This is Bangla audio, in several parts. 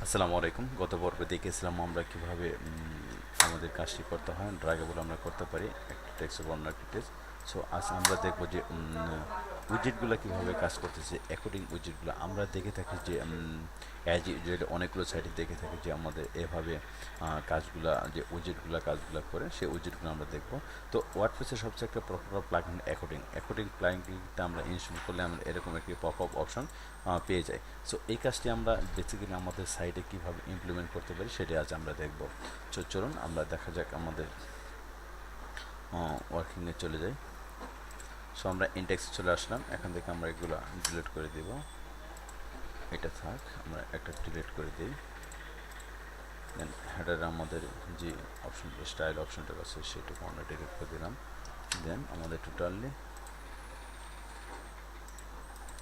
আসসালামু আলাইকুম। গত পর্বে দেখেছিলাম আমরা কিভাবে আমাদের কাজটি করতে হয়, ড্রাগেবল আমরা করতে পারি একটা টেক্সট অন্য একটা টেক্সট। সো আজ আমরা দেখব যে উইজেটগুলো কিভাবে কাজ করতেছে, অ্যাকর্ডিং উইজেটগুলো আমরা দেখে থাকি যে অ্যাজ ইউজুয়াল অনেকগুলো সাইটে দেখে থাকি যে আমাদের এভাবে কাজগুলা যে উইজেটগুলো কাজগুলো করে সেই উইজেটগুলো আমরা দেখব। তো ওয়ার্ডপ্রেসের সবচেয়ে একটা প্রপার প্লাগইন অ্যাকর্ডিং প্লাগইনটা আমরা ইনস্টল করলে আমরা এরকম একটি পপ আপ অপশন পেয়ে যাই। সো এই কাজটি আমরা বেসিক্যালি আমাদের সাইটে কিভাবে ইমপ্লিমেন্ট করতে পারি সেটা আজ আমরা দেখব। সো চলুন আমরা দেখা যাক আমাদের ওয়ার্কিংয়ে চলে যাই। সো আমরা ইনডেক্সে চলে আসলাম, এখান থেকে আমরা এগুলো ডিলিট করে দেব। এটা থাক, আমরা একটা ডিলিট করে দিই। দেন হেডারে আমাদের যে অপশন স্টাইল অপশনটা আছে সেটুকু আমরা ডিলিট করে দিলাম। দেন আমাদের টোটালি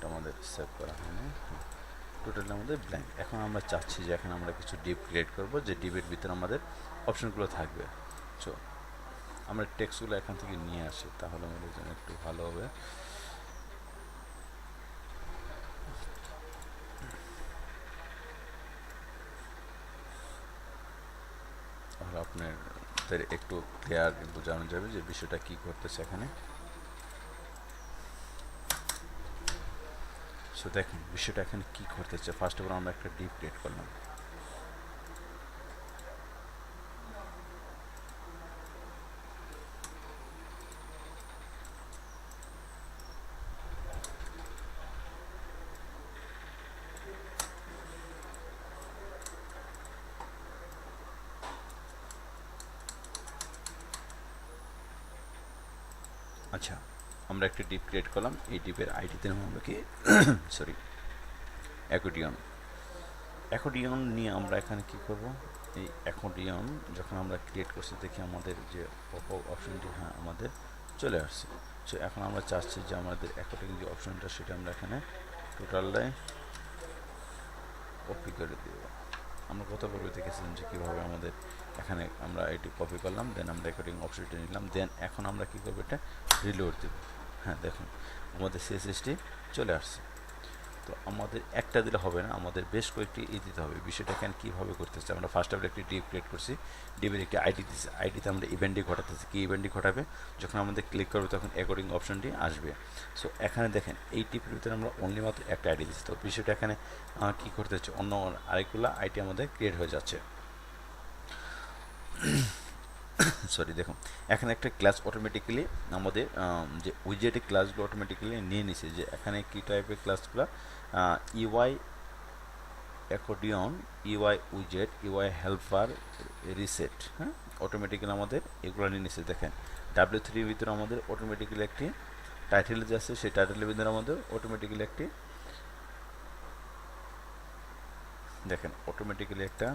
আমাদের সেভ করা হয়নি, টোটালি আমাদের ব্ল্যাঙ্ক। এখন আমরা চাচ্ছি যে এখন আমরা কিছু ডিপ ক্রিয়েট করব, যে ডিপের ভিতরে আমাদের অপশনগুলো থাকবে। সো আমরা টেক্সটগুলো এখান থেকে নিয়ে আসি, তাহলে আমাদের জন্য একটু ভালো হবে। তাহলে আপনাদের একটু ক্লিয়ার বোঝানো যাবে যে বিষয়টা কি করতেছে এখানে। সো দেখেন বিষয়টা এখানে কি করতেছে। ফার্স্ট অফ অল আমরা একটা ডিপ ক্রিয়েট করলাম। আচ্ছা, আমরা একটা ডিপ ক্রিয়েট করলাম। এই ডিপের আইডিতে আমরা কি সরি অ্যাকর্ডিয়ন নিয়ে আমরা এখানে কি করব। এই অ্যাকর্ডিয়ন যখন আমরা ক্রিয়েট করছি দেখি আমাদের যে অপশনটি হ্যাঁ আমাদের চলে আসছে। সো এখন আমরা চাচ্ছি যে আমাদের অ্যাকর্ডিং যে অপশনটা সেটা আমরা এখানে টোটালটাই কপি করে দেব। আমরা গত পর্বে দেখেছিলাম যে কীভাবে আমাদের এখানে আমরা এটি কপি করলাম, দেন আমরা রেকর্ডিং অপশনটি নিলাম, দেন এখন আমরা কী করবো, এটা রিলোড দেব। হ্যাঁ দেখুন আমাদের সিএসএসটি চলে আসছে। তো আমাদের একটা দিলে হবে না, আমাদের বেশ কয়েকটি দিতে হবে। বিষয়টা এখানে কীভাবে করতেছে, আমরা ফার্স্ট অফ একটি ডিপ ক্রিয়েট করছি, ডিপের একটি আইডি দিচ্ছি, আইডিতে আমরা ইভেন্টটি ঘটাতেছি। কি ইভেন্টটি ঘটাবে, যখন আমাদের ক্লিক করবে তখন অ্যাকর্ডিং অপশনটি আসবে। সো এখানে দেখেন এই টিপের ভিতরে আমরা অনলি মাত্র একটা আইডি দিচ্ছি। তো বিষয়টা এখানে কী করতে হচ্ছে, অন্য আরেকগুলো আইডি আমাদের ক্রিয়েট হয়ে যাচ্ছে। সরি দেখুন এখানে একটা ক্লাস অটোমেটিক্যালি আমাদের যে উইজেটে ক্লাসগুলো অটোমেটিক্যালি নিয়ে নিছে, যে এখানে কী টাইপের ক্লাসগুলো ইউআই অ্যাকর্ডিয়ন, ইউআই উইজেট, ইউআই হেল্পার, রিসেট, হ্যাঁ অটোমেটিক্যালি আমাদের এগুলো নিয়ে নিচ্ছে। দেখেন W3 ভিতরে আমাদের অটোমেটিক্যালি একটি টাইটেল যে আছে সেই টাইটেলের ভিতরে আমাদের অটোমেটিক্যালি একটি দেখেন অটোমেটিক্যালি একটা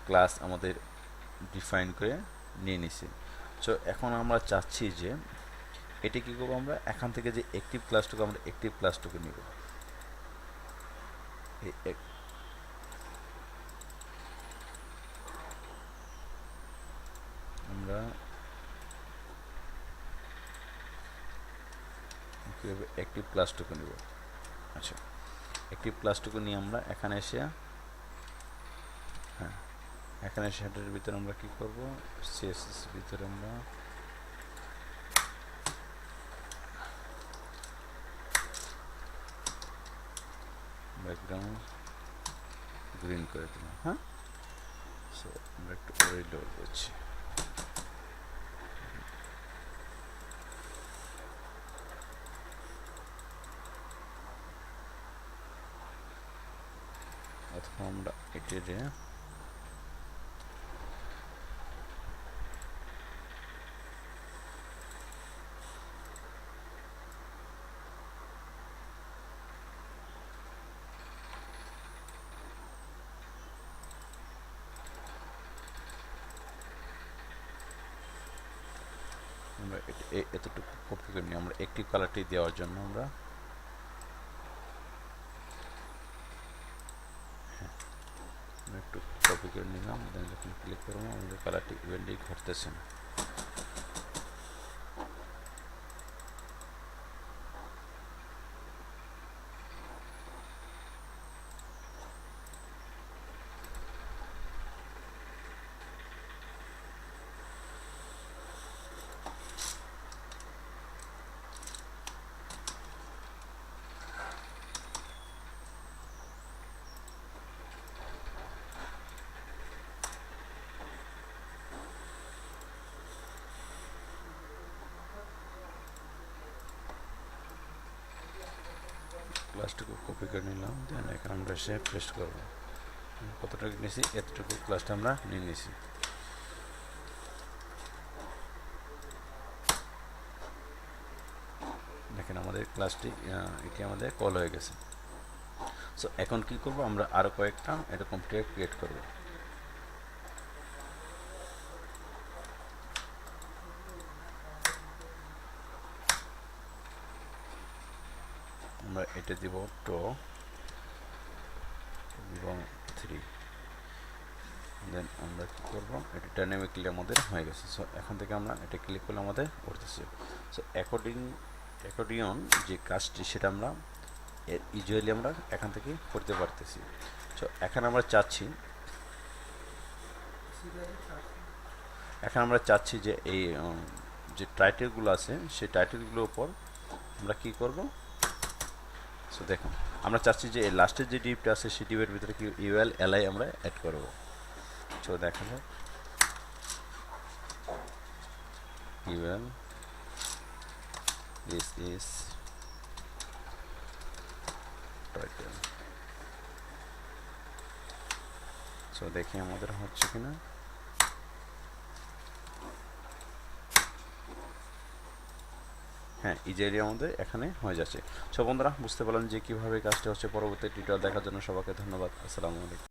ক্লাস আমাদের ডিফাইন করে নিয়ে নিছি। সো এখন আমরা চাচ্ছি যে এটি কী করবো, আমরা এখান থেকে যে অ্যাক্টিভ ক্লাসটুকু আমরা অ্যাক্টিভ ক্লাসটুকু নিব। আমরা কীভাবে অ্যাক্টিভ ক্লাসটুকু নিব। আচ্ছা অ্যাক্টিভ ক্লাসটুকু নিয়ে আমরা এখানে এসে হ্যাঁ এখানে এসে হেডারের ভিতরে আমরা কী করবো, সিএসএস ভিতরে আমরা ব্যাকগ্রাউন্ড গ্রিন করে দিলাম। হ্যাঁ সো আমরা একটু রিলোড করছি। অথবা আমরা এটিরে আমরা এতটুকু কপি করে নিই। আমরা অ্যাক্টিভ কালারটি দেওয়ার জন্য আমরা একটু কপি করে নিলাম, দেন যখন ক্লিক করবো আমাদের কালারটি ইভেন্টলি ঘটতেছে না। ক্লাসটুকু কপি করে নিলাম, দেন এখানে আমরা এসে পেস্ট করব। কতটুকু নিয়েছি, এতটুকু ক্লাসটা আমরা নিয়ে নিয়েছি। দেখেন আমাদের ক্লাসটি এটি আমাদের কল হয়ে গেছে। সো এখন কি করব, আমরা আরও কয়েকটা এরকম ট্যাগ ক্রিয়েট করব। আমরা এটা দিব 2 এবং 3, দেন আমরা কি করব, এটা ডাইনামিকলি আমাদের হয়ে গেছে। সো এখন থেকে আমরা এটা ক্লিক করলে আমাদের উঠতেছে। সো অ্যাকর্ডিয়ন যে কাজটি সেটা আমরা ইউজুয়ালি আমরা এখান থেকে করতে পারতেছি। সো এখন আমরা চাচ্ছি যে এই যে টাইটেলগুলো আছে সেই টাইটেলগুলোর উপর আমরা কি করব। সো দেখুন আমরা চাচ্ছি যে এই লাস্টের যে ডিপটা আছে সেই ডিপের ভিতরে কি ইউএল এলআই আমরা অ্যাড করব। সো দেখা যাক UL this is title. So দেখি আমাদের হচ্ছে কিনা। হ্যাঁ, ইজিলি আমাদের এখানে হয়ে যাচ্ছে। সো বন্ধুরা বুঝতে পারলাম যে কীভাবে কাজটা হচ্ছে। পরবর্তী টিউটোরিয়াল দেখার জন্য সবাইকে ধন্যবাদ। আসসালামু আলাইকুম।